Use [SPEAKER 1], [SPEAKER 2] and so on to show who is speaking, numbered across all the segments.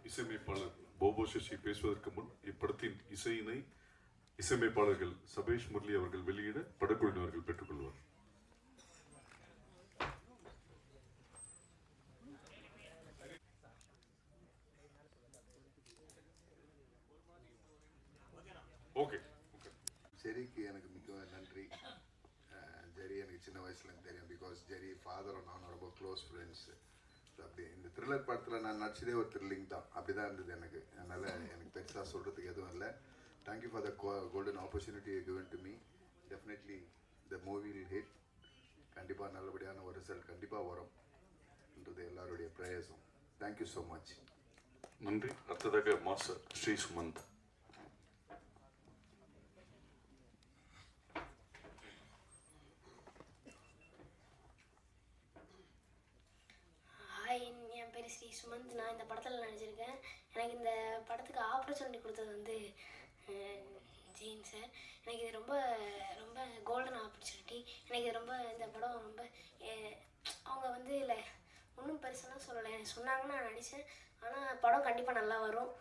[SPEAKER 1] இசையமைப்பாளர் போபோ சசி பேசுவதற்கு முன் இப்படத்தின் இசையினை இசையமைப்பாளர்கள் சபேஷ் முரளி அவர்கள் வெளியிட படக்குழுவினர்கள் பெற்றுக்கொள்வார். ஓகே.
[SPEAKER 2] ஜெரிக்கு எனக்கு மிக நன்றி. ஜெரி எனக்கு சின்ன வயசுலேருந்து தெரியும். பிகாஸ் ஜெரி ஃபாதரும் நானும் ரொம்ப க்ளோஸ் ஃப்ரெண்ட்ஸு. அப்படி இந்த த்ரில்லர் படத்தில் நான் நடிச்சதே ஒரு த்ரில்லிங் தான். அப்படி தான் இருந்தது எனக்கு. அதனால் எனக்கு பெருசாக சொல்கிறதுக்கு எதுவும் இல்லை. Thank you for the golden opportunity given to me. Definitely the movie will hit. கண்டிப்பாக நல்லபடியான ஒரு ரிசல்ட் கண்டிப்பாக வரும்ன்றது எல்லாருடைய ப்ரேயர்ஸும். Thank you so much.
[SPEAKER 1] நன்றி. அடுத்ததாக மாஸ்டர் ஸ்ரீ சுமந்த்.
[SPEAKER 3] என் பேர் ஸ்ரீ சுமந்த். நான் இந்த படத்தில் நடிச்சிருக்கேன். எனக்கு இந்த படத்துக்கு ஆப்பர்ச்சுனிட்டி கொடுத்தது வந்து ஜெயின் சார். எனக்கு இது ரொம்ப ரொம்ப கோல்டன் ஆப்பர்ச்சுனிட்டி. எனக்கு இது ரொம்ப இந்த படம் ரொம்ப அவங்க வந்து இல்லை ஒன்றும் பெருசெல்லாம் சொல்லலை. எனக்கு சொன்னாங்கன்னா நான் நடித்தேன். ஆனால் படம் கண்டிப்பாக நல்லா வரும்.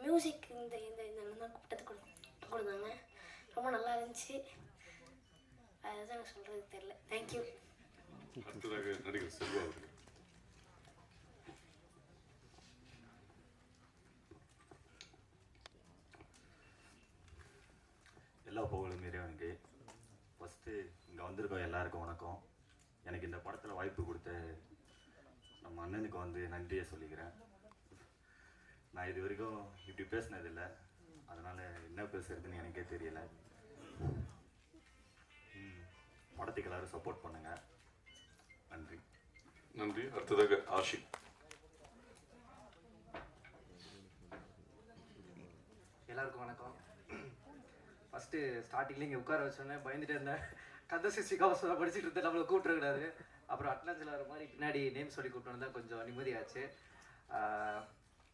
[SPEAKER 3] மியூசிக் இந்த இந்த இந்த கூட்டத்துக்கு கொடுத்தாங்க. ரொம்ப நல்லா இருந்துச்சு. அதுதான் எனக்கு சொல்கிறதுக்கு தெரியல. தேங்க்யூ.
[SPEAKER 1] அடுத்ததாக நடிகர் செல்வா அவர்கள்.
[SPEAKER 4] எல்லா புகழும் இறைவனுக்கு. ஃபஸ்ட்டு இங்கே வந்திருக்கோம் எல்லாருக்கும் வணக்கம். எனக்கு இந்த படத்தில் வாய்ப்பு கொடுத்த நம்ம அண்ணனுக்கு வந்து நன்றியை சொல்லிக்கிறேன். நான் இது வரைக்கும் இப்படி பேசினதில்லை, அதனால் என்ன பேசுறதுன்னு எனக்கே தெரியலை. படத்துக்கு எல்லோரும் சப்போர்ட் பண்ணுங்கள். நன்றி.
[SPEAKER 1] நன்றி. அடுத்ததாக ஆஷிக்.
[SPEAKER 5] எல்லாருக்கும் வணக்கம். ஃபஸ்ட்டு ஸ்டார்டிங்லேயே இங்கே உட்கார வச்சோன்னே பயந்துட்டு இருந்தேன். கதை சிஸ்டி கவசம் படிச்சுட்டு இருந்தேன், நம்மளை கூப்பிட்டுறக்கூடாது. அப்புறம் அட்லான்ஸில் வர மாதிரி பின்னாடி நேம் சொல்லி கூப்பிட்டு தான் கொஞ்சம் நிம்மதியாச்சு.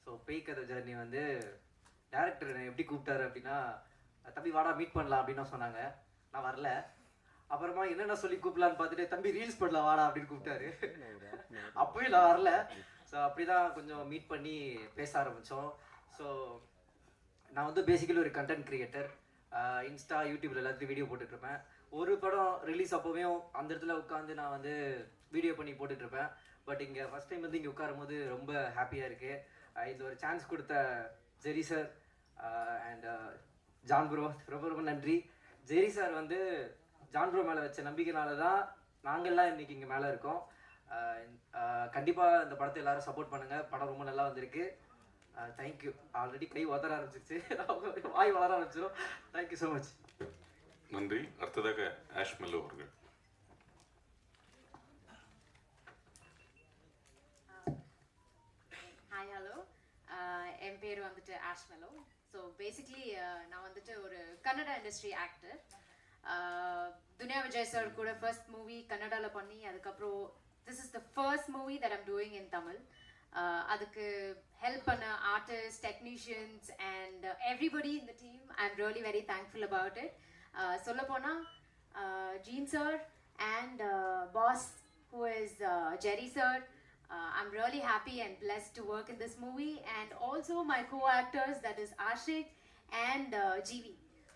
[SPEAKER 5] ஸோ பேய் கதை ஜர்னி வந்து டேரக்டர் என்னை எப்படி கூப்பிட்டாரு அப்படின்னா, தம்பி வாடா மீட் பண்ணலாம் அப்படின்னு சொன்னாங்க. நான் வரல. அப்புறமா என்னென்ன சொல்லி கூப்பிடலான்னு பார்த்துட்டு, தம்பி ரீல்ஸ் பண்ணலாம் வாடா அப்படின்னு கூப்பிட்டாரு. அப்போயும் நான் வரல. ஸோ அப்படி தான் கொஞ்சம் மீட் பண்ணி பேச ஆரம்பித்தோம். ஸோ நான் வந்து பேசிக்கலி ஒரு கண்டென்ட் கிரியேட்டர். இன்ஸ்டா யூடியூப்ல எல்லாத்துலையும் வீடியோ போட்டுட்ருப்பேன். ஒரு படம் ரிலீஸ் அப்போவையும் அந்த இடத்துல உட்காந்து நான் வந்து வீடியோ பண்ணி போட்டுட்ருப்பேன். பட் இங்கே ஃபஸ்ட் டைம் வந்து இங்கே உட்காரும் போது ரொம்ப ஹாப்பியாக இருக்குது. இந்த ஒரு சான்ஸ் கொடுத்த ஜெரி சார் அண்ட் ஜான் ப்ரோ ரொம்ப ரொம்ப நன்றி. ஜெரி சார் வந்து ஜான் ப்ரோ மேலே வச்ச நம்பிக்கைனால தான் நாங்கள்லாம் இன்றைக்கி இங்கே மேலே இருக்கோம். கண்டிப்பாக இந்த படத்தை எல்லோரும் சப்போர்ட் பண்ணுங்கள். படம் ரொம்ப நல்லா வந்திருக்கு. தேங்க்யூ. ஆல்ரெடி கை உதற ஆரம்பிச்சிருச்சு, வாய் வளர ஆரம்பிச்சிடும். Thank you so much.
[SPEAKER 1] நன்றி. அடுத்ததாக ஆஷ் மெல்லோ அவர்கள்.
[SPEAKER 6] ஹாய் ஹலோ, என் பேர் வந்துட்டு ஆஷ் மெல்லோ. ஸோ பேசிக்லி நான் வந்துட்டு ஒரு Kannada industry actor. Duniya Vijay sir கூட ஃபர்ஸ்ட் மூவி கன்னடாவில் பண்ணி, அதுக்கப்புறம் this is the first movie that I'm doing in Tamil. அதுக்கு ஹெல்ப் பண்ண artist, technicians and everybody in the team, I am really very thankful about it. சொல்லப்போனால் Jean sir and boss who is Jerry sir, I'm really happy and blessed to work in this movie, and also my co-actors, that is Ashik and GV.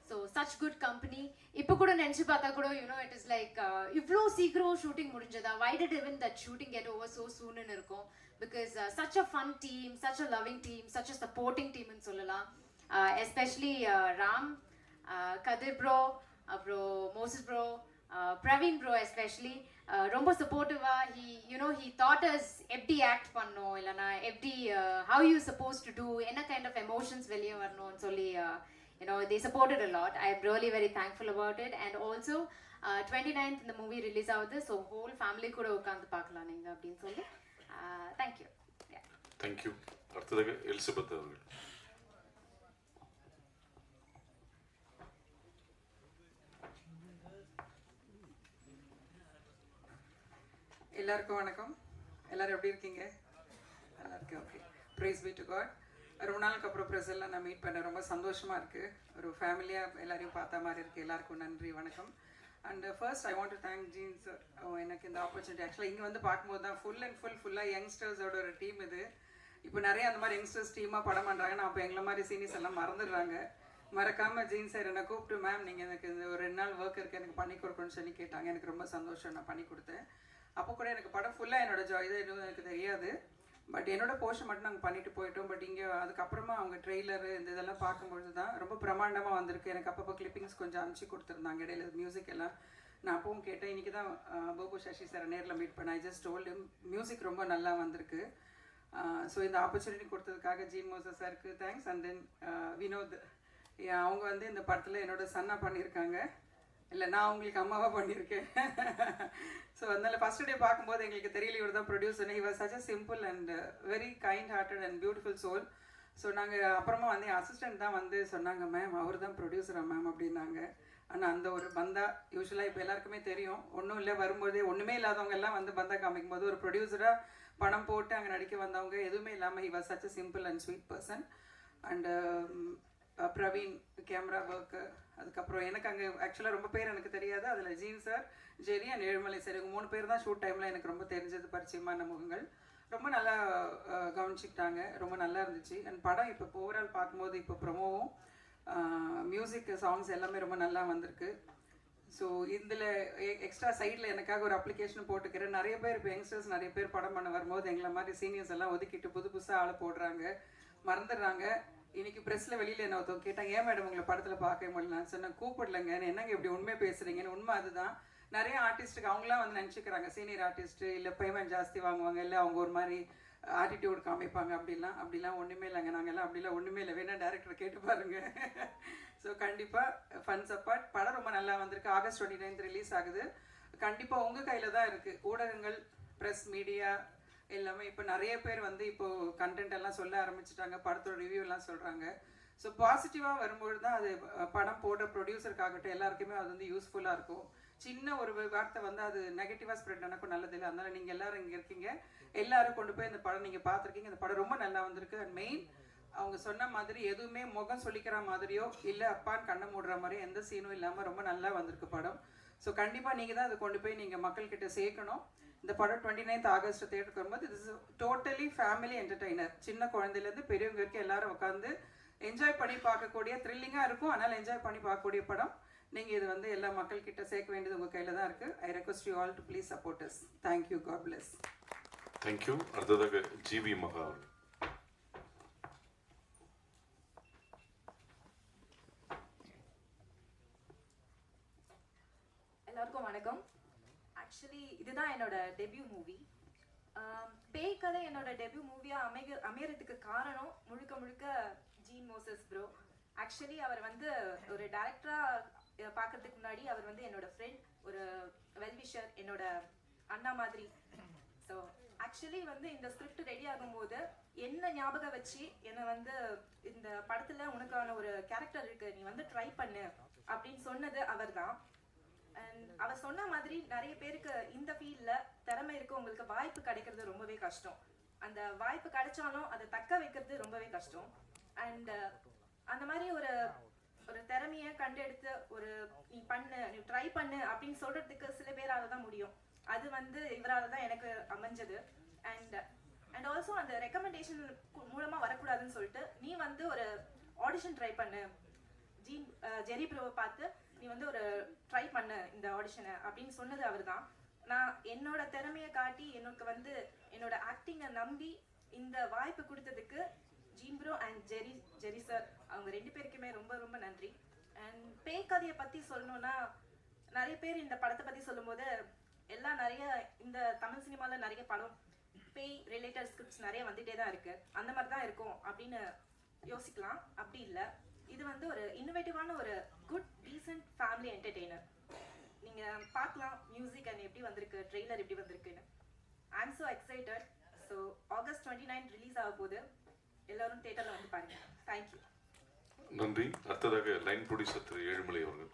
[SPEAKER 6] So such good company. Ipo kuda nenchu paatha kuda, you know, it is like ivlo seekro shooting mudinjada, why did even that shooting get over so soon in irukom, because such a fun team, such a loving team, such a supporting team in sollala. Especially Ram, Kadir bro, bro Moses bro, Praveen bro especially, ரொம்ப supportive-ஆ, he taught us எப்படி act பண்ணணும், இல்லைனா எப்படி how you supposed to do, என்ன kind of emotions வெளியே வரணும்னு சொல்லி they supported a lot. I am really very thankful about it. And also 29th இந்த மூவி ரிலீஸ் ஆகுது. ஸோ ஹோல் ஃபேமிலி கூட உட்காந்து பார்க்கலாம் நீங்கள் அப்படின்னு சொல்லி தேங்க்யூ.
[SPEAKER 1] தேங்க்யூ. அடுத்ததாக எலிசபெத் அவர்கள்.
[SPEAKER 7] எல்லாருக்கும் வணக்கம். எல்லாரும் எப்படி இருக்கீங்க? நல்லா இருக்கேன். Okay, praise be to God. ரொம்ப நாளுக்கு அப்புறம் ப்ரெசெல்லாம் நான் மீட் பண்ண ரொம்ப சந்தோஷமாக இருக்குது. ஒரு ஃபேமிலியாக எல்லாரையும் பார்த்த மாதிரி இருக்குது. எல்லாருக்கும் நன்றி, வணக்கம். And first I want to thank jeans எனக்கு இந்த ஆப்பர்ச்சுனிட்டி. ஆக்சுவலாக இங்கே வந்து பார்க்கும்போது தான் ஃபுல்லாக யங்ஸ்டர்ஸோட ஒரு டீம் இது. இப்போ நிறைய அந்த மாதிரி யங்ஸ்டர்ஸ் டீமாக படம் பண்ணுறாங்க. நான் அப்போ எங்களை மாதிரி சீனியர்ஸ் எல்லாம் மறந்துடுறாங்க. மறக்காமல் ஜீன்ஸ் சார் என்னை கூப்பிட்டு, மேம் நீங்கள் எனக்கு இந்த ஒரு 2 நாள் ஒர்க் இருக்குது, எனக்கு பண்ணி கொடுக்கணும்னு சொல்லி கேட்டாங்க. எனக்கு ரொம்ப சந்தோஷம், நான் பண்ணி கொடுத்தேன். அப்போ கூட எனக்கு படம் ஃபுல்லாக என்னோட ஜாய் தான், எதுவும் எனக்கு தெரியாது. பட் என்னோட போர்ஷன் மட்டும் நாங்கள் பண்ணிட்டு போயிட்டோம். பட் இங்கே அதுக்கப்புறமா அவங்க ட்ரெய்லரு இந்த இதெல்லாம் பார்க்கும்பொழுது தான் ரொம்ப பிரமாண்டமாக வந்திருக்கு. எனக்கு அப்பப்போ கிளிப்பிங்ஸ் கொஞ்சம் அனுப்பிச்சி கொடுத்துருந்தாங்க இடையில, மியூசிக் எல்லாம். நான் அப்பவும் கேட்டேன். இன்றைக்கி தான் போபு சசி சார் நேரில் மீட் பண்ணேன். I just told him music ரொம்ப நல்லா வந்திருக்கு. ஸோ இந்த ஆப்பர்ச்சுனிட்டி கொடுத்ததுக்காக ஜீன் மோசஸ் சாருக்கு தேங்க்ஸ். அண்ட் தென் வினோத், அவங்க வந்து இந்த படத்தில் என்னோட சன்னாக பண்ணியிருக்காங்க. இல்லை, நான் அவங்களுக்கு அம்மாவாக பண்ணியிருக்கேன். ஸோ அதனால் ஃபஸ்ட் டே பார்க்கும்போது எங்களுக்கு தெரியல இவர் தான் producer. He was such a simple and very kind hearted and beautiful soul. So நாங்கள் அப்புறமா வந்து என் அசிஸ்டன்ட் தான் வந்து சொன்னாங்க, மேம் அவர் தான் ப்ரொடியூசரா மேம் அப்படின்னாங்க. ஆனால் அந்த ஒரு பந்தா யூஸ்வலாக இப்போ எல்லாருக்குமே தெரியும், ஒன்றும் இல்லை வரும்போதே ஒன்றுமே இல்லாதவங்க எல்லாம் வந்து பந்தா காமிக்கும் போது ஒரு ப்ரொடியூசராக பணம் போட்டு அங்கே நடிக்க வந்தவங்க எதுவுமே இல்லாமல் he was such a simple and sweet person. And Praveen camera work. அதுக்கப்புறம் எனக்கு அங்கே ஆக்சுவலாக ரொம்ப பேர் எனக்கு தெரியாது. அதில் Jean sir, Jerry and Ezhumalai sir, இவங்க 3 பேர் தான் ஷூட் டைமில் எனக்கு ரொம்ப தெரிஞ்சது, பரிச்சயமான முகங்கள். ரொம்ப நல்லா கவனிச்சுக்கிட்டாங்க, ரொம்ப நல்லா இருந்துச்சு. அண்ட் படம் இப்போ ஓவரால் பார்க்கும்போது இப்போ ப்ரொமோவும் மியூசிக் சாங்ஸ் எல்லாமே ரொம்ப நல்லா வந்திருக்கு. ஸோ இதில் எக்ஸ்ட்ரா சைடில் எனக்காக ஒரு அப்ளிகேஷன் போட்டுக்கிறேன். நிறைய பேர் இப்போ யங்ஸ்டர்ஸ் நிறைய பேர் படம் பண்ண வரும்போது எங்களை மாதிரி சீனியர்ஸ் எல்லாம் ஒதுக்கிட்டு புதுசாக ஆளை போடுறாங்க, மறந்துடுறாங்க. இன்னைக்கு ப்ரெஸ்ஸில் வெளியில் என்ன ஒருத்தவங்க கேட்டாங்க, ஏன் மேடம் உங்களை படத்தில் பார்க்க முடியல? நான் சொன்னேன், கூப்பிடலங்க, என்னங்க இப்படி உண்மை பேசுகிறீங்கன்னு. உண்மை அதுதான். நிறைய ஆர்டிஸ்ட்டுக்கு அவங்களாம் வந்து நினச்சிக்கிறாங்க சீனியர் ஆர்டிஸ்ட்டு இல்லை பேமெண்ட் ஜாஸ்தி வாங்குவாங்க, இல்லை அவங்க ஒரு மாதிரி ஆட்டிடியூட் காமிப்பாங்க. அப்படிலாம் ஒன்றுமே இல்லைங்க. நாங்கள்லாம் அப்படிலாம் ஒன்றுமே இல்லை. வேணால் டேரக்டரை கேட்டு பாருங்கள். ஸோ கண்டிப்பாக ஃபன்ஸ் அப்பார்ட் படம் ரொம்ப நல்லா வந்திருக்கு. ஆகஸ்ட் 29 ரிலீஸ் ஆகுது. கண்டிப்பாக உங்கள் கையில் தான் இருக்குது. ஊடகங்கள், ப்ரெஸ், மீடியா எல்லாமே இப்போ நிறைய பேர் வந்து இப்போது கண்டென்ட் எல்லாம் சொல்ல ஆரம்பிச்சிட்டாங்க, படத்தோட ரிவ்யூ எல்லாம் சொல்கிறாங்க. ஸோ பாசிட்டிவாக வரும்பொழுது தான் அது படம் போடுற ப்ரொடியூசருக்காகட்டும் எல்லாருக்குமே அது வந்து யூஸ்ஃபுல்லாக இருக்கும். சின்ன ஒரு வார்த்தை வந்து அது நெகட்டிவாக ஸ்ப்ரெட் ஆனக்கும் நல்லதில்லை. அதனால் நீங்கள் எல்லோரும் இங்கே இருக்கீங்க, எல்லோரும் கொண்டு போய் இந்த படம் நீங்கள் பார்த்துருக்கீங்க. இந்த படம் ரொம்ப நல்லா வந்திருக்கு. அண்ட் மெயின் அவங்க சொன்ன மாதிரி எதுவுமே முகம் சொல்லிக்கிற மாதிரியோ இல்லை அப்பான்னு கண்ணை மூடுற மாதிரியோ எந்த சீனும் இல்லாமல் ரொம்ப நல்லா வந்திருக்கு படம். ஸோ கண்டிப்பாக நீங்கள் தான் அதை கொண்டு போய் நீங்கள் மக்கள்கிட்ட சேர்க்கணும். இந்த படம் 29th ஆகஸ்ட் தேட்டருக்கு வரும்போது இது இஸ் டோட்டலி ஃபேமிலி என்டர்டெய்னர். சின்ன குழந்தையிலேருந்து பெரியவங்க வரைக்கும் எல்லாரும் உட்காந்து என்ஜாய் பண்ணி பார்க்கக்கூடிய, த்ரில்லிங்காக இருக்கும், ஆனால் என்ஜாய் பண்ணி பார்க்கக்கூடிய படம். நீங்கள் இது வந்து எல்லா மக்கள்கிட்ட சேர்க்க வேண்டியது உங்கள் கையில் தான் இருக்குது. I request you all to please support us. Thank you, God bless.
[SPEAKER 1] Thank you. அடுத்ததாக ஜிவி மகா அவர்கள்.
[SPEAKER 8] எல்லாருக்கும் வணக்கம். ஆக்சுவலி இதுதான் என்னோட டெபியூ மூவி. பேய் கதை என்னோட டெபியூ மூவியாக அமையறதுக்கு காரணம் முழுக்க ஜீன் மோசஸ் ப்ரோ. ஆக்சுவலி அவர் வந்து ஒரு டைரக்டராக பார்க்கறதுக்கு முன்னாடி அவர் வந்து என்னோட ஃப்ரெண்ட், ஒரு வெல்விஷர், என்னோட அண்ணா மாதிரி. ஸோ ஆக்சுவலி வந்து இந்த ஸ்கிரிப்ட் ரெடி ஆகும்போது என்ன ஞாபகம் வச்சு என்னை வந்து இந்த படத்தில் உனக்கான ஒரு கேரக்டர் இருக்குது, நீ வந்து ட்ரை பண்ணு அப்படின்னு சொன்னது அவர் தான். அண்ட் அவர் சொன்ன மாதிரி நிறைய பேருக்கு இந்த ஃபீல்டில் திறமை இருக்கு, உங்களுக்கு வாய்ப்பு கிடைக்கிறது ரொம்பவே கஷ்டம். அந்த வாய்ப்பு கிடைச்சாலும் அதை தக்க வைக்கிறது ரொம்பவே கஷ்டம். அண்ட் அந்த மாதிரி ஒரு திறமையை கண்டெடுத்து ஒரு நீ பண்ணு, நீ ட்ரை பண்ணு அப்படின்னு சொல்றதுக்கு சில பேரால தான் முடியும். அது வந்து இவரால் தான் எனக்கு அமைஞ்சது. அண்ட் ஆல்சோ அந்த ரெக்கமெண்டேஷன் மூலமாக வரக்கூடாதுன்னு சொல்லிட்டு நீ வந்து ஒரு ஆடிஷன் ட்ரை பண்ணு, ஜெரி ப்ரோவை பார்த்து நீ வந்து ஒரு ட்ரை பண்ணு இந்த ஆடிஷனை அப்படின்னு சொன்னது அவர் தான். நான் என்னோட திறமையை காட்டி எனக்கு வந்து என்னோட ஆக்டிங்கை நம்பி இந்த வாய்ப்பு கொடுத்ததுக்கு Jean bro and Jerry sir அவங்க 2 பேருக்குமே ரொம்ப நன்றி. அண்ட் பேய் கதையை பற்றி சொல்லணும்னா நிறைய பேர் இந்த படத்தை பற்றி சொல்லும்போது எல்லாம் நிறைய இந்த தமிழ் சினிமாவில் நிறைய படம் பேய் ரிலேட்டட் ஸ்கிரிப்ட்ஸ் நிறைய வந்துகிட்டே தான் இருக்குது, அந்த மாதிரி தான் இருக்கும் அப்படின்னு யோசிக்கலாம். அப்படி இல்லை, இது வந்து ஒரு இன்னோவேட்டிவான ஒரு குட் டீசென்ட் ஃபேமிலி என்டர்டெய்னர். நீங்கள் பார்க்கலாம் மியூசிக் அண்ட் எப்படி வந்திருக்கு, ட்ரெய்லர் எப்படி வந்திருக்குன்னு. ஐ am so excited. So August 29 release ஆக போகுது, எல்லாரும் தியேட்டரில் வந்து பாருங்க. தேங்க்யூ.
[SPEAKER 1] நன்றி. அடுத்ததாக லைன் ப்ரொடியூசர் திரு ஏழுமலை அவர்கள்.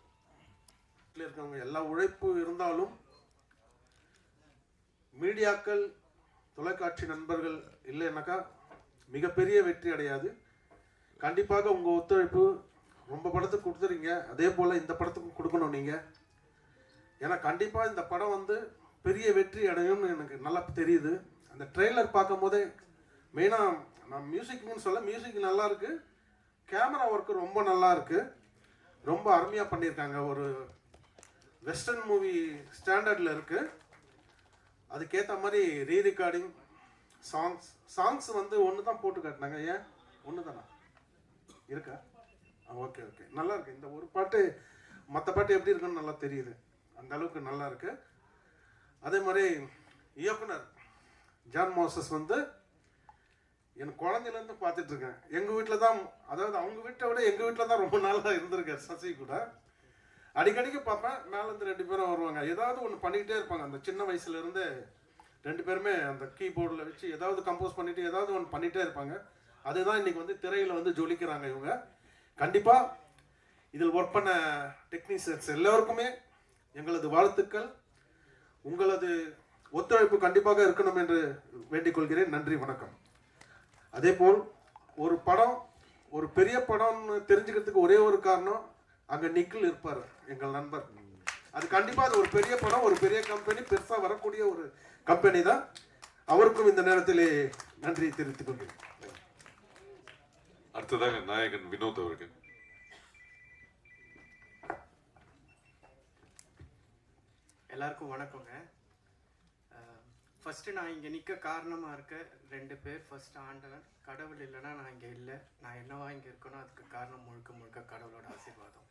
[SPEAKER 9] இருக்கவங்க எல்லா உழைப்பு இருந்தாலும் மீடியாக்கள், தொலைக்காட்சி நண்பர்கள் இல்லைன்னாக்கா மிகப்பெரிய வெற்றி அடையாது. கண்டிப்பாக உங்கள் ஒத்துழைப்பு ரொம்ப படத்துக்கு கொடுத்துறீங்க, அதே போல் இந்த படத்துக்கும் கொடுக்கணும் நீங்கள். ஏன்னா கண்டிப்பாக இந்த படம் வந்து பெரிய வெற்றி அடையும்னு எனக்கு நல்லா தெரியுது. அந்த ட்ரெய்லர் பார்க்கும் போதே மெயினாக நான் மியூசிக்னு சொல்ல, மியூசிக் நல்லா இருக்கு, கேமரா ஒர்க்கு ரொம்ப நல்லா இருக்கு, ரொம்ப அருமையாக பண்ணியிருக்காங்க. ஒரு வெஸ்டர்ன் மூவி ஸ்டாண்டர்டில் இருக்குது. அதுக்கேற்ற மாதிரி ரீரெக்கார்டிங், சாங்ஸ் வந்து ஒன்று தான் போட்டு காட்டினாங்க. ஏன் ஒன்று தானா இருக்கா? ஓகே ஓகே, நல்லா இருக்கு. இந்த ஒரு பாட்டு மற்ற பாட்டு எப்படி இருக்குன்னு நல்லா தெரியுது, அந்த அளவுக்கு நல்லா இருக்கு. அதே மாதிரி இயக்குனர் ஜான் மோசஸ் வந்து எனக்கு குழந்தையிலேருந்து பார்த்துட்டு இருக்கேன். எங்கள் வீட்டில் தான், அதாவது அவங்க வீட்டை விட எங்கள் வீட்டில் தான் ரொம்ப நாளாக இருந்திருக்கார் சசி கூட. அடிக்கடிக்கு பார்ப்பேன், மேலேருந்து 2 பேரும் வருவாங்க, ஏதாவது ஒன்று பண்ணிக்கிட்டே இருப்பாங்க. அந்த சின்ன வயசுலேருந்து 2 பேருமே அந்த கீபோர்டில் வச்சு ஏதாவது கம்போஸ் பண்ணிவிட்டு ஏதாவது ஒன்று பண்ணிகிட்டே இருப்பாங்க. அதுதான் இன்றைக்கி வந்து திரையில் வந்து ஜொலிக்கிறாங்க இவங்க. கண்டிப்பாக இதில் ஒர்க் பண்ண டெக்னீஷியன்ஸ் எல்லோருக்குமே எங்களது வாழ்த்துக்கள். உங்களது ஒத்துழைப்பு கண்டிப்பாக இருக்கணும் என்று வேண்டிக் கொள்கிறேன். நன்றி, வணக்கம். அதே போல் ஒரு படம் ஒரு பெரிய படம்னு தெரிஞ்சுக்கிறதுக்கு ஒரே ஒரு காரணம், அங்கே நிக்கில் இருப்பார் எங்கள் நண்பர். அது கண்டிப்பாக அது ஒரு பெரிய படம், ஒரு பெரிய கம்பெனி, பெருசாக வரக்கூடிய ஒரு கம்பெனி தான். அவருக்கும் இந்த நேரத்திலே நன்றி தெரிவித்துக் கொள்கிறேன்.
[SPEAKER 1] அடுத்ததாக நாயகன் வினோத் அவர்கள்.
[SPEAKER 10] எல்லாருக்கும் வணக்கங்க. ஃபஸ்ட்டு நான் இங்கே நிற்க காரணமாக இருக்க 2 பேர். ஃபஸ்ட்டு ஆண்டவன், கடவுள் இல்லைன்னா நான் இங்கே இல்லை, நான் என்னவா இங்கே இருக்கணும், அதுக்கு காரணம் முழுக்க முழுக்க கடவுளோட ஆசீர்வாதம்.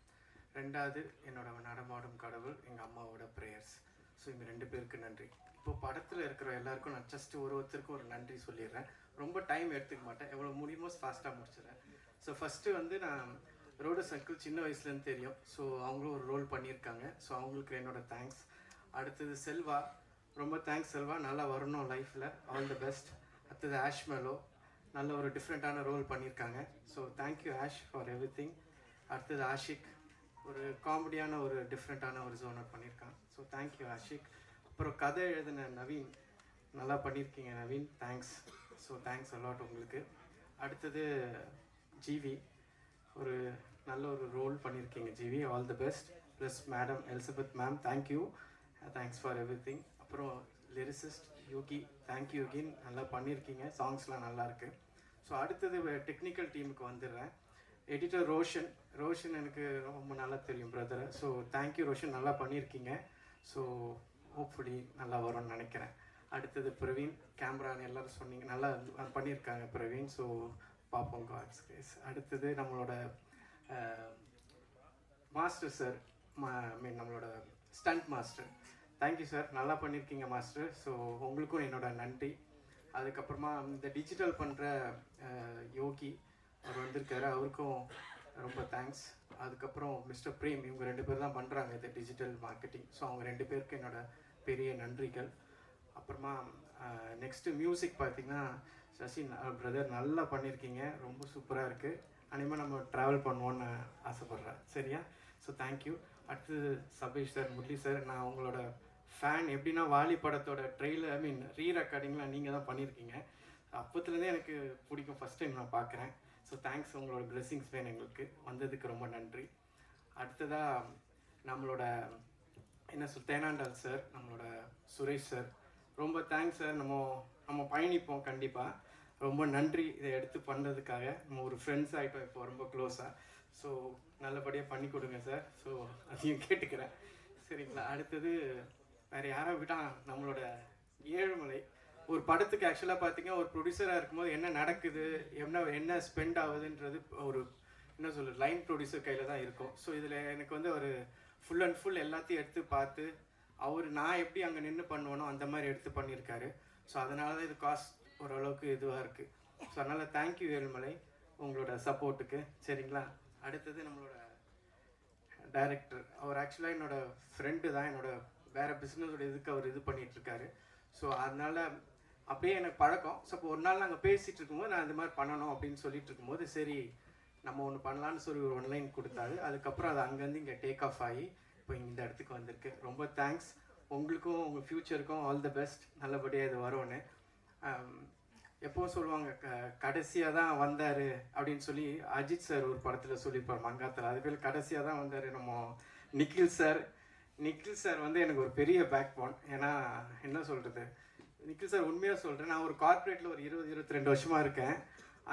[SPEAKER 10] 2வது என்னோட நடமாடும் கடவுள், எங்கள் அம்மாவோட ப்ரேயர்ஸ். ஸோ இங்கே 2 பேருக்கு நன்றி. இப்போ படத்தில் இருக்கிற எல்லாருக்கும் நான் ஜஸ்ட் ஒருத்தருக்கும் ஒரு நன்றி சொல்லிடுறேன். ரொம்ப டைம் எடுத்துக்க மாட்டேன், எவ்வளோ முடியுமோ ஃபாஸ்ட்டாக முடிச்சிடுறேன். ஸோ ஃபஸ்ட்டு வந்து நான் ரோடு சர்க்கிள் சின்ன வயசுலேருந்து தெரியும். ஸோ அவங்களும் ஒரு ரோல் பண்ணியிருக்காங்க. ஸோ அவங்களுக்கு என்னோட தேங்க்ஸ். அடுத்தது செல்வா, ரொம்ப தேங்க்ஸ் செல்வா, நல்லா வரணும் லைஃப்பில், ஆல் தி பெஸ்ட். அடுத்தது ஆஷ்மெலோ, நல்ல ஒரு டிஃப்ரெண்ட்டான ரோல் பண்ணியிருக்காங்க. So thank you Ash for everything. அடுத்தது ஆஷிக், ஒரு காமெடியான ஒரு டிஃப்ரெண்ட்டான ஒரு ஜோனர் பண்ணியிருக்கான். So thank you Ashiq. அப்புறம் கதை எழுதின நவீன், நல்லா பண்ணியிருக்கீங்க Naveen, thanks. So thanks a lot உங்களுக்கு. அடுத்தது ஜிவி, ஒரு நல்ல ஒரு ரோல் பண்ணியிருக்கீங்க GV, all the best. Plus madam Elizabeth ma'am, thank you, thanks for everything. அப்புறம் லிரிசிஸ்ட் யோகி, தேங்க்யூ யோகின், நல்லா பண்ணியிருக்கீங்க, சாங்ஸ்லாம் நல்லாயிருக்கு. ஸோ அடுத்தது டெக்னிக்கல் டீமுக்கு வந்துடுறேன். எடிட்டர் ரோஷன் எனக்கு ரொம்ப நல்லா தெரியும் பிரதரை. ஸோ தேங்க்யூ ரோஷன், நல்லா பண்ணியிருக்கீங்க. ஸோ ஹோப்ஃபுல்லி நல்லா வரும்னு நினைக்கிறேன். அடுத்தது பிரவீன், கேமரான்னு எல்லோரும் சொன்னீங்க, நல்லா பண்ணியிருக்காங்க பிரவீன். ஸோ பார்ப்போம், காட்ஸ் கிரேஸ். அடுத்தது நம்மளோட மாஸ்டர் சார், மீன் நம்மளோட ஸ்டண்ட் மாஸ்டர், தேங்க்யூ சார், நல்லா பண்ணியிருக்கீங்க மாஸ்டர். ஸோ உங்களுக்கும் என்னோட நன்றி. அதுக்கப்புறமா இந்த டிஜிட்டல் பண்ணுற யோகி அவர் வந்திருக்காரு, அவருக்கும் ரொம்ப தேங்க்ஸ். அதுக்கப்புறம் மிஸ்டர் பிரேம், இவங்க 2 பேர் தான் பண்ணுறாங்க இந்த டிஜிட்டல் மார்க்கெட்டிங். ஸோ அவங்க 2 பேருக்கு என்னோட பெரிய நன்றிகள். அப்புறமா நெக்ஸ்ட்டு மியூசிக் பார்த்திங்கன்னா சசி பிரதர், நல்லா பண்ணியிருக்கீங்க, ரொம்ப சூப்பராக இருக்குது. அனிமேல் நம்ம ட்ராவல் பண்ணுவோன்னு ஆசைப்பட்றேன், சரியா? So thank you. அடுத்தது சபேஷ் சார், முரளி சார், நான் உங்களோட ஃபேன். எப்படின்னா வாலி படத்தோட ட்ரெயிலர், ரீ ரெக்கார்டிங்லாம் நீங்கள் தான் பண்ணியிருக்கீங்க. அப்போத்துலேருந்தே எனக்கு பிடிக்கும், ஃபஸ்ட் டைம் நான் பார்க்குறேன். ஸோ தேங்க்ஸ், உங்களோட பிளெஸிங்ஸ் வேணும் எங்களுக்கு, வந்ததுக்கு ரொம்ப நன்றி. அடுத்ததாக நம்மளோட தேனாண்டால் சார், நம்மளோட சுரேஷ் சார், ரொம்ப தேங்க்ஸ் சார். நம்ம பயணிப்போம் கண்டிப்பாக, ரொம்ப நன்றி இதை எடுத்து பண்ணுறதுக்காக. நம்ம ஒரு ஃப்ரெண்ட்ஸ் ஆகிட்டோம் இப்போ, ரொம்ப க்ளோஸாக. ஸோ நல்லபடியாக பண்ணி கொடுங்க சார். ஸோ அதையும் கேட்டுக்கிறேன், சரிங்களா? அடுத்தது வேறு யாரை விட்டால் நம்மளோட ஏழுமலை, ஒரு படத்துக்கு ஆக்சுவலாக பார்த்தீங்கன்னா ஒரு ப்ரொடியூசராக இருக்கும்போது என்ன நடக்குது, என்ன ஸ்பெண்ட் ஆகுதுன்றது ஒரு என்ன சொல்கிறது லைன் ப்ரொடியூசர் கையில் தான் இருக்கும். ஸோ இதில் எனக்கு வந்து ஒரு ஃபுல் அண்ட் ஃபுல் எல்லாத்தையும் எடுத்து பார்த்து நான் எப்படி அங்கே நின்று பண்ணுவேனோ அந்த மாதிரி எடுத்து பண்ணியிருக்காரு. ஸோ அதனால தான் இது காஸ்ட் ஓரளவுக்கு இதுவாக இருக்குது. ஸோ அதனால் தேங்க்யூ ஏழுமலை, உங்களோட சப்போர்ட்டுக்கு, சரிங்களா? அடுத்தது நம்மளோட டைரக்டர், அவர் ஆக்சுவலாக என்னோட ஃப்ரெண்டு தான், என்னோட வேறு பிஸ்னஸோட இதுக்கு அவர் இது பண்ணிகிட்ருக்காரு. ஸோ அதனால் அப்படியே எனக்கு பழக்கம். ஸோ இப்போ ஒரு நாள் நாங்கள் பேசிகிட்டு இருக்கும்போது நான் இந்த மாதிரி பண்ணணும் அப்படின்னு சொல்லிட்டு இருக்கும்போது, சரி நம்ம ஒன்று பண்ணலான்னு சொல்லி ஒரு ஒன்லைன் கொடுத்தாரு. அதுக்கப்புறம் அது அங்கேருந்து இங்கே டேக் ஆஃப் ஆகி இப்போ இந்த இடத்துக்கு வந்திருக்கு. ரொம்ப தேங்க்ஸ். உங்களுக்கும் உங்கள் ஃப்யூச்சருக்கும் ஆல் தி பெஸ்ட், நல்லபடியாக இது வரும்னு. எப்போ சொல்லுவாங்க கடைசியாக தான் வந்தார் அப்படின்னு சொல்லி அஜித் சார் ஒரு படத்தில் சொல்லியிருப்பார் மங்காத்தில். அதுபோல் கடைசியாக தான் வந்தார் நம்ம நிக்கில் சார். நிக்கில் சார் வந்து எனக்கு ஒரு பெரிய பேக் போன். ஏன்னா என்ன சொல்கிறது, நிக்கில் சார் உண்மையாக சொல்கிறேன், நான் ஒரு கார்ப்பரேட்டில் ஒரு 20-22 வருஷமாக இருக்கேன்.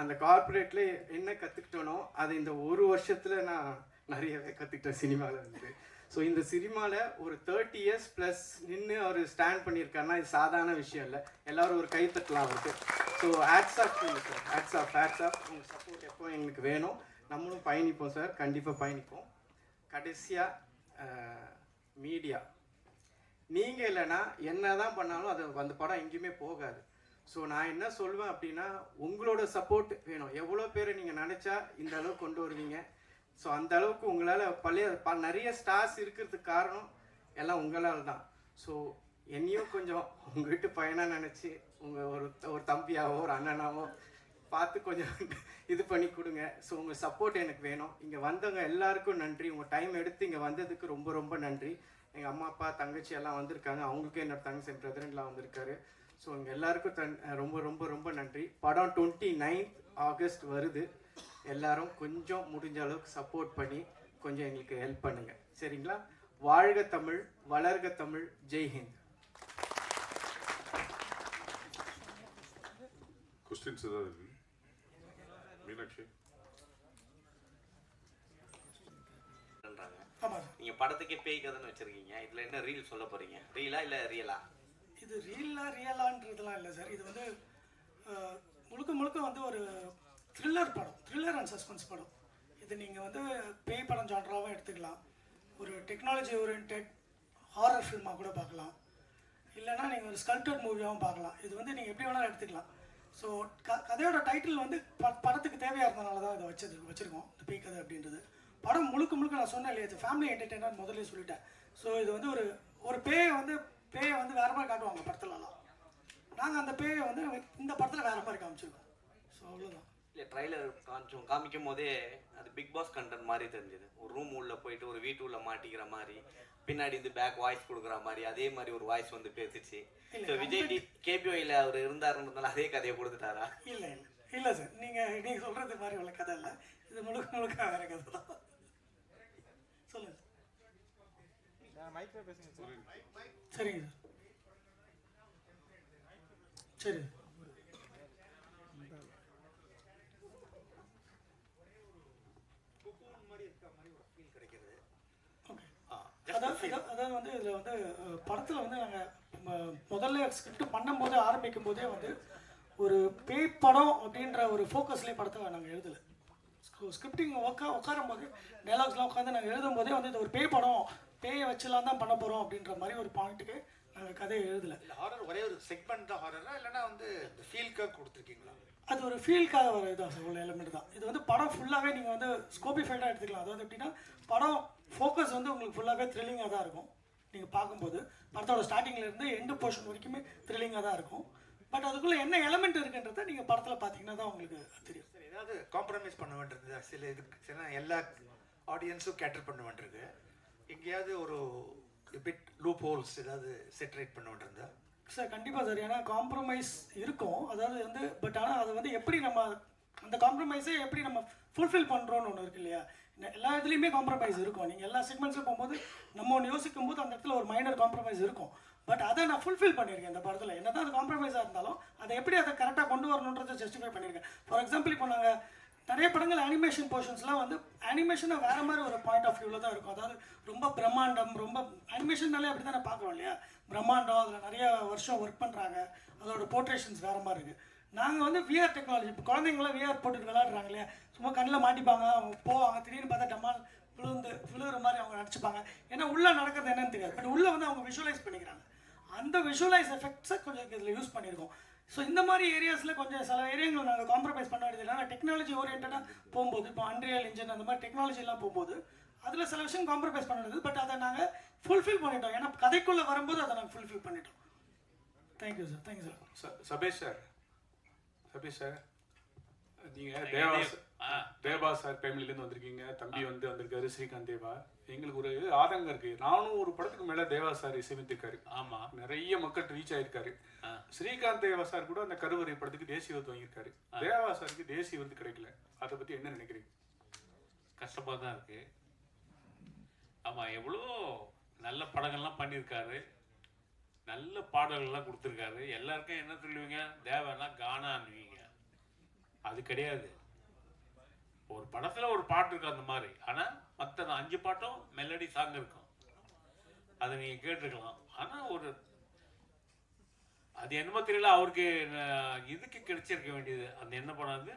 [SPEAKER 10] அந்த கார்ப்பரேட்டில் என்ன கற்றுக்கிட்டனோ அது இந்த ஒரு வருஷத்தில் நான் நிறையவே கற்றுக்கிட்டேன் சினிமாவில் இருந்து. ஸோ இந்த சினிமாவில் ஒரு 30 years ப்ளஸ் நின்று அவர் ஸ்டாண்ட் பண்ணியிருக்காருன்னா இது சாதாரண விஷயம் இல்லை. எல்லோரும் ஒரு கை தட்டலாம் அவருக்கு. So hats off sir, hats off. உங்கள் சப்போர்ட் எப்போ எங்களுக்கு வேணும், நம்மளும் பயணிப்போம் சார், கண்டிப்பாக பயணிப்போம். கடைசியாக மீடியா, நீங்கள் இல்லைன்னா என்ன தான் பண்ணாலும் அது அந்த படம் எங்கேயுமே போகாது. ஸோ நான் என்ன சொல்வேன் அப்படின்னா, உங்களோட சப்போர்ட் வேணும். எவ்வளோ பேரை நீங்கள் நினச்சா இந்த அளவுக்கு கொண்டு வருவீங்க. ஸோ அந்த அளவுக்கு உங்களால் நிறைய ஸ்டார்ஸ் இருக்கிறதுக்கு காரணம் எல்லாம் உங்களால் தான். ஸோ என்னையும் கொஞ்சம் உங்கள் வீட்டு பையனாக நினச்சி உங்கள் ஒரு தம்பியாவோ ஒரு அண்ணனாவோ பார்த்து கொஞ்சம் இது பண்ணி கொடுங்க. ஸோ உங்கள் சப்போர்ட் எனக்கு வேணும். இங்கே வந்தவங்க எல்லாருக்கும் நன்றி. உங்கள் டைம் எடுத்து இங்கே வந்ததுக்கு ரொம்ப ரொம்ப நன்றி. எங்கள் அம்மா அப்பா தங்கச்சி எல்லாம் வந்திருக்காங்க. அவங்களுக்கும் என்னோட தங்கச்சி என் பிரதர்லாம் வந்திருக்காரு. ஸோ இங்கே எல்லாருக்கும் ரொம்ப ரொம்ப ரொம்ப நன்றி. படம் 29th August வருது. எல்லாரும் கொஞ்சம் முடிஞ்ச அளவுக்கு சப்போர்ட் பண்ணி கொஞ்சம் எங்களுக்கு ஹெல்ப் பண்ணுங்கள், சரிங்களா? வாழ்க தமிழ், வளர்க தமிழ், ஜெய்ஹிந்த்.
[SPEAKER 1] கொஸ்டின்ஸ் ஏதாவது இருக்கு? மீனாட்சி,
[SPEAKER 11] நீங்க படத்துக்கே பேய் கதைன்னு வச்சிருக்கீங்க, இதுல என்ன ரீல் சொல்ல போறீங்க? ரீலா இல்ல ரியலா?
[SPEAKER 12] இது ரியலான்றதுலாம் இல்லை சார். இது வந்து முழுக்க முழுக்க வந்து ஒரு த்ரில்லர் படம், த்ரில்லர் அண்ட் சஸ்பென்ஸ் படம். இது நீங்கள் வந்து பேய் படம் ஜான்ராவும் எடுத்துக்கலாம், ஒரு டெக்னாலஜி ஓரியன்ட் ஹாரர் ஃபில்மாக கூட பார்க்கலாம், இல்லைனா நீங்கள் ஒரு ஸ்கல்ப்டட் மூவியாகவும் பார்க்கலாம். இது வந்து நீங்கள் எப்படி வேணாலும் எடுத்துக்கலாம். ஸோ கதையோட டைட்டில் வந்து படத்துக்கு தேவையாக இருந்தனால தான் இதை வச்சுருக்கோம், இந்த பேய் கதை அப்படின்றது. படம் முழுக்க முழுக்க நான் சொன்னேன் இல்லையா, இது ஃபேமிலி என்டர்டெய்னர் முதல்ல சொல்லிட்டேன். ஸோ இது வந்து ஒரு பேயை வந்து வேறு மாதிரி காட்டுவாங்க படத்துலலாம். நாங்கள் அந்த பேயை வந்து இந்த படத்தில் வேறு மாதிரி காமிச்சிருக்கோம். ஸோ அவ்வளோதான்.
[SPEAKER 11] இல்லை, ட்ரைலர் காமிக்கும் போதே அது பிக் பாஸ் கண்டென்ட் மாதிரி தெரிஞ்சது. ஒரு ரூம் உள்ள போயிட்டு ஒரு வீட்டு உள்ள மாட்டிக்கிற மாதிரி, பின்னாடி இந்த பேக் வாய்ஸ் கொடுக்குற மாதிரி, அதே மாதிரி ஒரு வாய்ஸ் வந்து பேசிச்சு. ஸோ விஜய் கேபிஓயில் அவர் இருந்தாருன்றதுனால அதே கதையை கொடுத்துட்டாரா?
[SPEAKER 12] இல்லை சார், நீங்கள் சொல்கிறது மாதிரி உள்ள கதை இல்லை, இது முழுக்க முழுக்க வேறு கதை தான். சொல்லுங்கள். சரிங்க சார், சரி. அதாவது வந்து இதில் வந்து படத்தில் வந்து நாங்கள் முதல்ல ஸ்கிரிப்ட் பண்ணும்போது ஆரம்பிக்கும் போதே வந்து ஒரு பேய் படம் அப்படின்ற ஒரு ஃபோக்கஸ்லேயே படத்தை நாங்கள் எழுதலை. ஸ்கிரிப்டிங் உட்காரும் போது டைலாக்ஸ்லாம் உட்காந்து நாங்கள் எழுதும் போதே வந்து இது ஒரு பேய் படம், பேயை வச்சுலாம் தான் பண்ண போகிறோம் அப்படின்ற மாதிரி ஒரு பாயிண்ட்டுக்கு நாங்கள் கதையை எழுதலை.
[SPEAKER 13] ஹாரர் ஒரே ஒரு செக்மெண்ட் தான் ஹாரரா, இல்லைன்னா வந்து ஃபீல்காக கொடுத்துருக்கீங்களா?
[SPEAKER 12] அது ஒரு ஃபீல்காக வர இதான் சார், உள்ள எலிமெண்ட் தான். இது வந்து படம் ஃபுல்லாகவே நீங்கள் வந்து ஸ்கோபிஃபைடாக எடுத்துக்கலாம். அதாவது எப்படின்னா படம் ஃபோக்கஸ் வந்து உங்களுக்கு ஃபுல்லாகவே த்ரில்லிங்காக தான் இருக்கும். நீங்கள் பார்க்கும்போது படத்தோட ஸ்டார்டிங்லேருந்து எண்டு போர்ஷன் வரைக்குமே த்ரில்லிங்காக தான் இருக்கும். பட் அதுக்குள்ளே என்ன எலிமெண்ட் இருக்குன்றதை நீங்கள் படத்தில் பார்த்தீங்கன்னா தான் உங்களுக்கு தெரியும்.
[SPEAKER 13] சார், ஏதாவது காம்ப்ரமைஸ் பண்ண வேண்டியது சில எல்லா ஆடியன்ஸும் கேட்டர் பண்ண வேண்டியது, எங்கேயாவது ஒரு பிட் லூப் ஹோல்ஸ் ஏதாவது செட்ரேட் பண்ண வேண்டியிருந்தா?
[SPEAKER 12] சார் கண்டிப்பாக சார், ஏன்னா காம்ப்ரமைஸ் இருக்கும். அதாவது வந்து பட் ஆனால் அது வந்து எப்படி நம்ம அந்த காம்ப்ரமைஸை எப்படி நம்ம ஃபுல்ஃபில் பண்ணுறோன்னு ஒன்று இருக்கு இல்லையா. எல்லா இதுலேயுமே காம்ப்ரமைஸ் இருக்கும். நீங்கள் எல்லா செக்மெண்ட்ஸில் போகும்போது நம்ம ஒன்று யோசிக்கும் போது அந்த இடத்துல ஒரு மைனர் காம்ப்ரமைஸ் இருக்கும். பட் அதை நான் ஃபுல்ஃபில் பண்ணியிருக்கேன் இந்த படத்தில். என்ன தான் அது காம்ப்ரமைஸாக இருந்தாலும் அதை எப்படி அதை கரெக்டாக கொண்டு வரணுன்றதை ஜஸ்டிஃபை பண்ணியிருக்கேன். ஃபார் எக்ஸாம்பிள், இப்போ நாங்கள் நிறைய படங்கள் அனிமேஷன் போர்ஷன்ஸ்லாம் வந்து அனிமேஷனை வேறு மாதிரி ஒரு பாயிண்ட் ஆஃப் வியூவில் தான் இருக்கும். அதாவது ரொம்ப பிரம்மாண்டம், ரொம்ப அனிமேஷன்னாலே அப்படி தான் பார்க்குறோம் இல்லையா, பிரம்மாண்டம், அதில் நிறைய வருஷம் ஒர்க் பண்ணுறாங்க, அதோட போர்ட்ரேஷன்ஸ் வேறு மாதிரி இருக்குது. நாங்கள் வந்து விஆர் டெக்னாலஜி, இப்போ குழந்தைங்களாம் விஆர் போட்டுட்டு விளையாடுறாங்க இல்லையா, சும்மா கண்ணில் மாட்டிப்பாங்க, அவங்க போவாங்க, திடீர்னு பார்த்தா டம்மால் விழுகிற மாதிரி அவங்க நடிச்சுப்பாங்க. ஏன்னா உள்ளே நடக்கிறது என்னன்னு தெரியாது, பட் உள்ளே வந்து அவங்க விஷுவலைஸ் பண்ணிக்கிறாங்க. அந்த விஷுவலைஸ் எஃபெக்ட்ஸை கொஞ்சம் இதில் யூஸ் பண்ணியிருக்கோம். ஸோ இந்த மாதிரி ஏரியாஸில் கொஞ்சம் சில ஏரியாங்களை நாங்கள் காம்ப்ரமைஸ் பண்ண வேண்டியது இல்லை. ஆனால் டெக்னாலஜி ஓரியன்டாக போகும்போது, இப்போ அன்ரியல் இன்ஜின் அந்த மாதிரி டெக்னாலஜிலாம் போகும்போது அதில் சில விஷயம் காம்ப்ரமைஸ் பண்ண வேண்டியது. பட் அதை நாங்கள் ஃபுல்ஃபில் பண்ணிட்டோம். ஏன்னா கதைக்குள்ளே வரும்போது அதை நாங்கள் ஃபுல்ஃபில் பண்ணிட்டோம். Thank you sir.
[SPEAKER 9] சபேஷ் சார், நீங்கள்
[SPEAKER 14] தேவா சார் ஃபேமிலிலேருந்து வந்திருக்கீங்க, தம்பி வந்து வந்திருக்காரு ஸ்ரீகாந்த் தேவா. எங்களுக்கு ஒரு ஆதங்கம் இருக்கு. நானும் ஒரு படத்துக்கு மேல தேவா சார் இசையமைத்திருக்காரு. ஆமா, நிறைய மக்கள் ரீச் ஆயிருக்காரு. ஸ்ரீகாந்த் தேவா சார் கூட அந்த கருவறை படத்துக்கு தேசிய விருது வாங்கியிருக்காரு. தேவா சாருக்கு தேசிய விருது கிடைக்கல. அதை பத்தி என்ன நினைக்கிறீங்க?
[SPEAKER 15] கஷ்டமாக தான் இருக்கு. ஆமாம், எவ்வளோ நல்ல படங்கள்லாம் பண்ணியிருக்காரு, நல்ல பாடல்கள்லாம் கொடுத்துருக்காரு. எல்லாருக்கும் என்ன சொல்லுவீங்க, தேவைன்னா கானான்னுவீங்க. அது கிடையாது. ஒரு படத்தில் ஒரு பாட்டு இருக்கும் அந்த மாதிரி. ஆனால் மற்ற 5 பாட்டும் மெலடி சாங் இருக்கும். அதை நீங்கள் கேட்டிருக்கலாம். ஆனால் ஒரு அது என்னமோ தெரியல, அவருக்கு இதுக்கு கிடைச்சிருக்க வேண்டியது. அந்த என்ன படம் அது,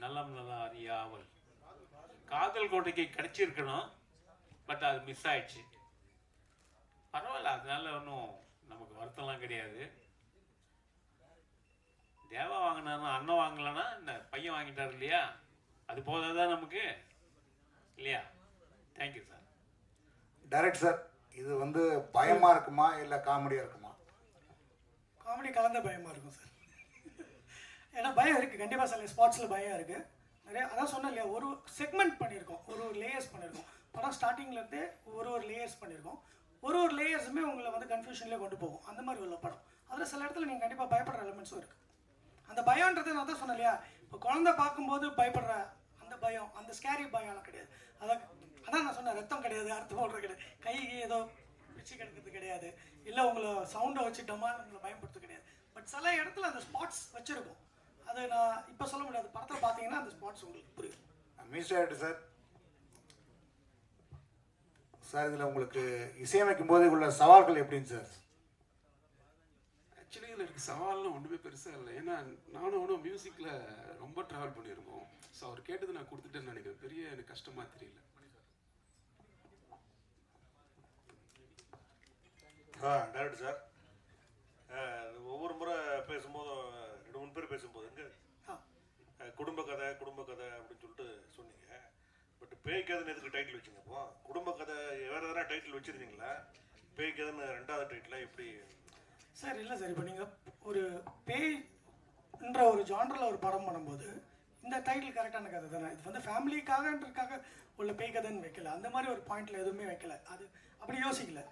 [SPEAKER 15] நல்லம் நல்லா அறியாமல், காதல் கோட்டைக்கு கிடைச்சிருக்கணும். பட் அது மிஸ் ஆயிடுச்சு. பரவாயில்ல, அதனால ஒன்றும் நமக்கு வருத்தம்லாம் கிடையாது. தேவா வாங்கினா அண்ணன் வாங்கலன்னா இந்த பையன் வாங்கிட்டார் இல்லையா, அது போதாதான் நமக்கு இல்லையா? Thank you sir.
[SPEAKER 13] டைரக்ட் சார், இது வந்து பயமா இருக்குமா இல்லை காமெடியாக இருக்குமா?
[SPEAKER 12] காமெடி கலந்த பயமாக இருக்கும் சார். ஏன்னா பயம் இருக்குது கண்டிப்பாக. சில ஸ்பாட்ஸில் பயம் இருக்குது நிறைய. அதான் சொன்னேன் இல்லையா, ஒரு செக்மெண்ட் பண்ணியிருக்கோம், ஒரு லேயர்ஸ் பண்ணியிருக்கோம். படம் ஸ்டார்டிங்லேருந்தே ஒரு லேயர்ஸ் பண்ணியிருக்கோம். ஒரு லேயர்ஸுமே உங்களை வந்து கன்ஃபியூஷன்லேயே கொண்டு போகும். அந்த மாதிரி உள்ள படம். அதில் சில இடத்துல நீங்கள் கண்டிப்பாக பயப்படுற எலிமெண்ட்ஸும் இருக்குது. அந்த பயம்ன்றது நான் தான் சொன்னேன் இல்லையா, இப்போ குழந்தை பார்க்கும்போது பயப்படுற அந்த பயம், அந்த ஸ்கேரி பயம்லாம் கிடையாது. அதான் நான் சொன்னேன், ரத்தம் கிடையாது, அர்த்தம் போடுறது கிடையாது, கை ஏதோ பிச்சு கிடக்கிறது கிடையாது, இல்லை உங்களை சவுண்டை வச்சு டமால் உங்களை பயன்படுத்த கிடையாது. பட் சில இடத்துல அந்த ஸ்பாட்ஸ் வச்சுருக்கோம். அது நான் இப்போ சொல்ல முடியாது. படத்தில் பார்த்தீங்கன்னா அந்த ஸ்பாட்ஸ் உங்களுக்கு புரியும்.
[SPEAKER 13] மிஸ்டர் சார், சார் இதில் உங்களுக்கு இசையமைக்கும் போது உள்ள சவால்கள் எப்படின்னு சார்?
[SPEAKER 16] ஆக்சுவலி இதில் எனக்கு சவால்லாம் ஒன்றுமே பெருசாக இல்லை. ஏன்னா நானும் அவனும் மியூசிக்கில் ரொம்ப ட்ராவல் பண்ணியிருக்கோம். ஸோ அவர் கேட்டது நான் கொடுத்துட்டேன்னு நினைக்கிறேன். பெரிய எனக்கு கஷ்டமாக தெரியல.
[SPEAKER 17] டேரக்டர் சார், ஒவ்வொரு முறை பேசும்போதும் 2-3 பேர் பேசும்போது குடும்ப கதை அப்படின்னு சொல்லிட்டு சொன்னீங்க. பட் பேய் கதைன்னு எதுக்கு டைட்டில் வச்சுங்க? இப்போ குடும்ப கதை வேறு எதனா டைட்டில் வச்சுருந்தீங்களா? பேய் கதைன்னு 2வது டைட்டிலாக எப்படி
[SPEAKER 12] சார்? இல்லை சார், இப்போ நீங்கள் ஒரு பேய்ன்ற ஒரு ஜானரில் ஒரு படம் பண்ணும்போது இந்த டைட்டில் கரெக்டான கதை தானே. இது வந்து ஃபேமிலிக்காகன்றதுக்காக உள்ள பேய் கதைன்னு வைக்கல. அந்த மாதிரி ஒரு பாயிண்டில் எதுவுமே வைக்கல. அது அப்படி யோசிக்கல.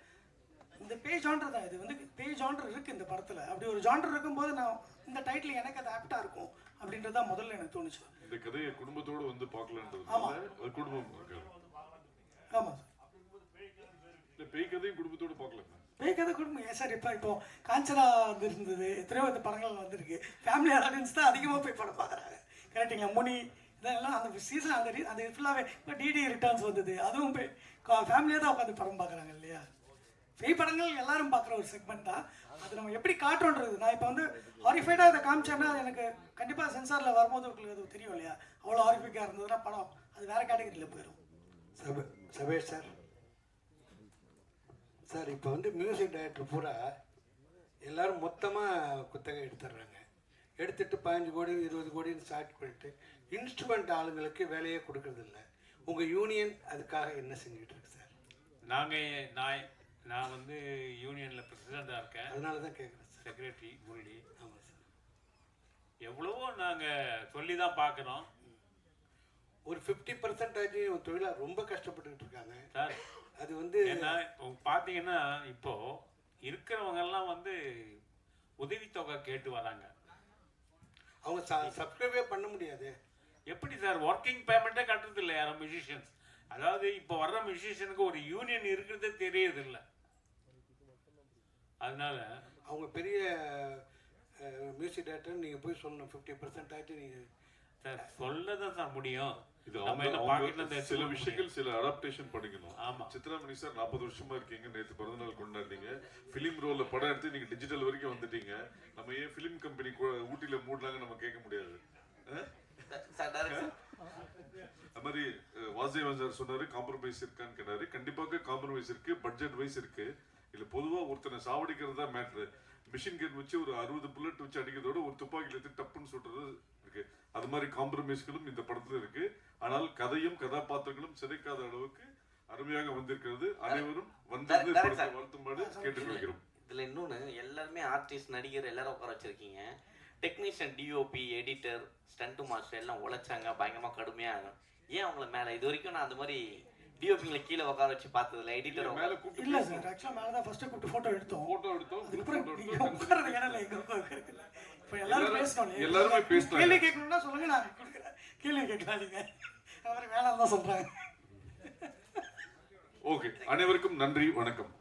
[SPEAKER 12] இந்த பேய் ஜான்டர் தான். இது வந்து பேய் ஜான்டர் இருக்குது இந்த படத்தில். அப்படி ஒரு ஜான்டர் இருக்கும்போது நான் இந்த டைட்டில் எனக்கு அது ஆப்டாக இருக்கும் அப்படின்றது தான் முதல்ல எனக்கு தோணுச்சு.
[SPEAKER 1] இந்த கதையை குடும்பத்தோடு வந்து பார்க்கலான்றது. குடும்பம் இருக்காது.
[SPEAKER 12] ஆமாம் சார்,
[SPEAKER 1] இந்த பேய் கதையும் குடும்பத்தோடு பார்க்கலாம்.
[SPEAKER 12] பேய் கதை குடும்பம் ஏன் சார்? இப்போ காஞ்சனா இருந்தது, எத்தனையோ இந்த படங்கள் வந்திருக்கு. ஃபேமிலி ஆடியன்ஸ் தான் அதிகமாக போய் படம் பார்க்குறாங்க. கரெக்டுங்களா? முனி இதெல்லாம் அந்த சீசன் அந்த ஃபுல்லாகவே இப்போ டிடி ரிட்டர்ன்ஸ் வந்தது, அதுவும் போய் ஃபேமிலியாக தான் உட்காந்து படம் பார்க்குறாங்க இல்லையா? பேய் படங்கள் எல்லாரும் பார்க்குற ஒரு செக்மெண்ட் தான். அது நம்ம எப்படி காட்டுறோன்றது. நான் இப்போ வந்து ஹாரிஃபைடாக இதை காமிச்சேன்னா அது எனக்கு கண்டிப்பாக சென்சாரில் வரும்போது உங்களுக்கு அது தெரியும் இல்லையா? அவ்வளோ ஹாரிஃபைக்காக இருந்ததுன்னா படம் அது வேறு கேட்டகரியில் போயிடும்.
[SPEAKER 13] சபேஷ் சார், சார் இப்போ வந்து மியூசிக் டைரக்டர் பூரா எல்லோரும் மொத்தமாக குத்தகை எடுத்துடுறாங்க. எடுத்துகிட்டு 15 கோடி 20 கோடின்னு ஸ்டார்ட் பண்ணிட்டு இன்ஸ்ட்ருமெண்ட் ஆளுங்களுக்கு வேலையே கொடுக்கறதில்ல. உங்கள் யூனியன் அதுக்காக என்ன செஞ்சுட்டு இருக்கு சார்?
[SPEAKER 15] நான் வந்து யூனியனில் பிரசிடெண்ட்டாக இருக்கேன்.
[SPEAKER 13] அதனால தான் கேட்குறேன்.
[SPEAKER 15] செக்ரட்டரி முரளி.
[SPEAKER 13] ஆமாம் சார்.
[SPEAKER 15] எவ்வளவோ நாங்கள் சொல்லி தான் பார்க்குறோம்.
[SPEAKER 13] ஒரு 50% தொழிலாளர் ரொம்ப கஷ்டப்பட்டுக்கிட்டு இருக்காங்க
[SPEAKER 15] சார்.
[SPEAKER 13] அது வந்து
[SPEAKER 15] ஏன்னா பார்த்தீங்கன்னா இப்போது இருக்கிறவங்கெல்லாம் வந்து உதவித்தொகை கேட்டு வராங்க.
[SPEAKER 13] அவங்க சப்ஸ்கிரைபே பண்ண முடியாது.
[SPEAKER 15] எப்படி சார்? ஒர்க்கிங் பேமெண்ட்டே கட்டுறது இல்லை யாரும் மியூசிஷியன்ஸ். அதாவது இப்போ வர்ற மியூசிஷியனுக்கு ஒரு யூனியன் இருக்கிறதே தெரியறது இல்லை. அதனால
[SPEAKER 13] அவங்க பெரிய மியூசிக் டைரக்டர் நீங்கள் போய் சொல்லணும் 50% ஆகிட்டு நீங்கள்
[SPEAKER 15] சார் சொல்ல தான் சார் முடியும்.
[SPEAKER 1] இது அவங்க சில விஷயங்கள் சில அடாப்டேஷன் பண்ணிக்கணும்.
[SPEAKER 15] ஆமா,
[SPEAKER 1] சித்ராமணி சார் 40 வருஷமா இருக்கீங்க. நேற்று பிறந்தநாள் கொண்டாடுறீங்க. ஃபிலிம் ரோல்ல படம் எடுத்து நீங்க டிஜிட்டல் வரைக்கும் வந்துட்டீங்க. நம்ம ஏன் ஃபிலிம் கம்பெனி ஊட்டியில மூடலாங்க நம்ம கேட்க முடியாது. அது மாதிரி வாசுதேவன் சார் சொன்னாரு காம்ப்ரமைஸ் இருக்கான்னு கேட்டாரு. கண்டிப்பாக காம்ப்ரமைஸ் இருக்கு. பட்ஜெட் வைஸ் இருக்கு. இல்ல பொதுவா ஒருத்தனை சாவடிக்கிறது தான் மேட்ரு. மிஷின் கன் வச்சு ஒரு 60 புல்லட் வச்சு அடிக்கிறதோட ஒரு துப்பாக்கில எடுத்து டப்புன்னு சுட்டுறது இருக்கு. அது மாதிரி காம்ப்ரமைஸ்களும் இந்த படத்துல இருக்கு. ஆனால் கதையும் கதாபாத்திரங்களும் சிதைக்காத அளவுக்கு அருமையாக வந்திருக்கிறது. அனைவரும் வந்து வாழ்த்துமாறு கேட்டுக்கொள்கிறோம்.
[SPEAKER 11] இதுல இன்னொன்னு, எல்லாருமே ஆர்டிஸ்ட் நடிகர் எல்லாரும் உட்கார வச்சிருக்கீங்க. Technician, DOP, editor, stunt master எல்லாம் உழைச்சாங்க பயங்கரமாக கடுமையாக. ஏன் அவங்கள மேலே இது வரைக்கும் நான் அந்த மாதிரி டிஓபிங்களை கீழே உட்கார வச்சு பார்த்ததில்ல. எடிட்டர்
[SPEAKER 12] இல்ல சார், ஆக்சுவலா மேல தான் ஃபர்ஸ்ட் கூப்பிட்டு போட்டோ எடுத்தோம். அதுக்கப்புறம் நீங்க உட்கார்றது ஏன்னா எங்க உட்கார்றது. இப்போ எல்லாரும் பேசணும்.
[SPEAKER 1] எல்லாருமே பேசணும்.
[SPEAKER 12] கேள்வி கேட்கணும்னா சொல்லுங்க, நான் கொடுக்குறேன். கேள்வி கேட்கலாம் நீங்க. அவர் வேணாம் தான் சொல்றாங்க.
[SPEAKER 1] ஓகே, அனைவருக்கும் நன்றி, வணக்கம்.